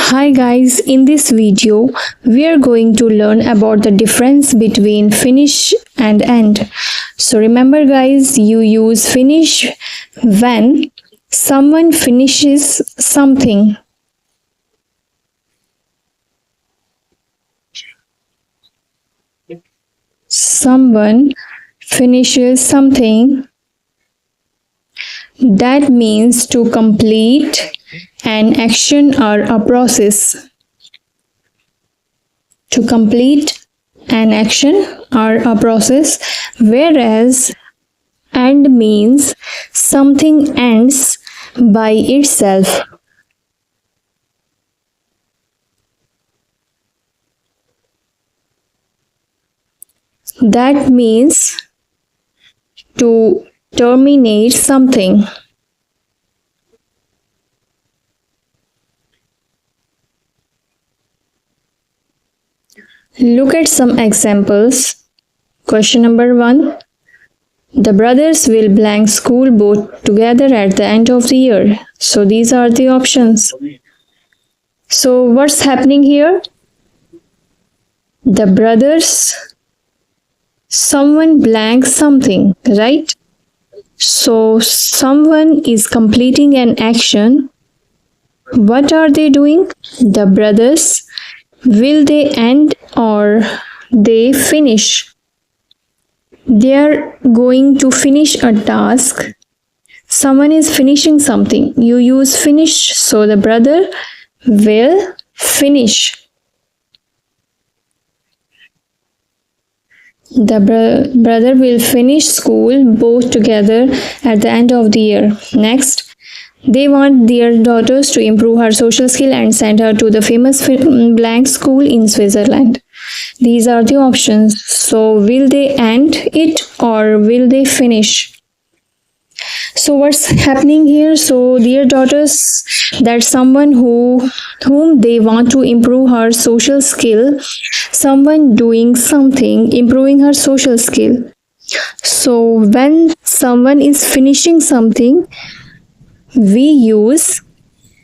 Hi guys, in this video we are going to learn about the difference between finish and end. So remember guys, you use finish when someone finishes something. Someone finishes something, that means to complete an action or a process. To complete an action or a process, whereas end means something ends by itself. That means to terminate something. Look at some examples. Question number 1. The brothers will blank school both together at the end of the year. So these are the options. So what's happening here? The brothers, someone blanks something, right? So someone is completing an action. What are they doing? The brothers, will they end or they finish? They are going to finish a task. Someone is finishing something. You use finish, so the brother will finish. The brother will finish school both together at the end of the year. Next, they want their daughters to improve her social skill and send her to the famous blank school in Switzerland. These are the options. So, will they end it or will they finish? So, what's happening here? So, dear daughters, that someone whom they want to improve her social skill, someone doing something, improving her social skill. So, when someone is finishing something, we use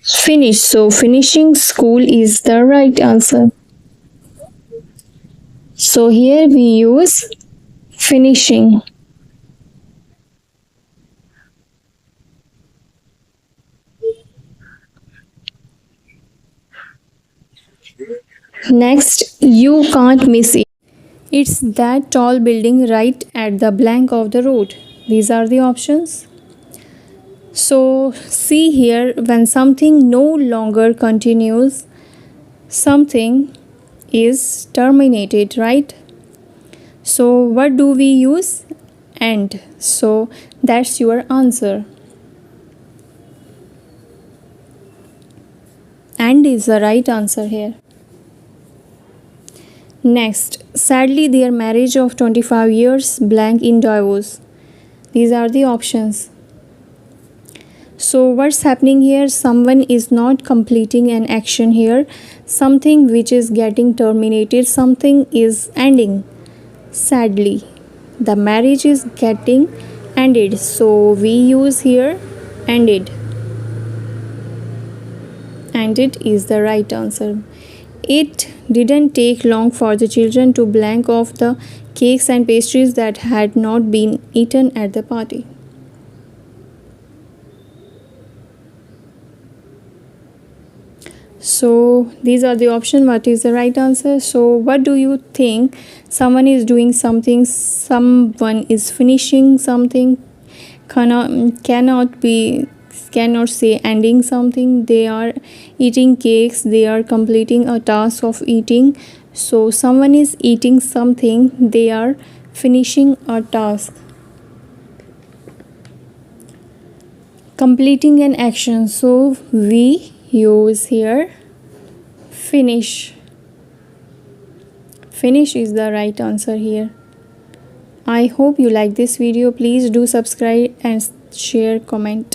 finish. So, finishing school is the right answer. So, here we use finishing. Next, you can't miss it. It's that tall building right at the blank of the road. These are the options. So, see here, when something no longer continues, something is terminated, right? So, what do we use? End. So, that's your answer. And is the right answer here. Next, sadly, their marriage of 25 years blank in divorce. These are the options. So, what's happening here? Someone is not completing an action here. Something which is getting terminated, something is ending. Sadly, the marriage is getting ended. So, we use here ended. Ended is the right answer. It didn't take long for the children to blank off the cakes and pastries that had not been eaten at the party. So these are the options. What is the right answer? So what do you think? Someone is doing something, someone is finishing something, cannot say ending something. They are eating cakes, they are completing a task of eating. So someone is eating something, they are finishing a task, completing an action. So we use here finish. Finish is the right answer here. I hope you like this video. Please do subscribe and share, comment.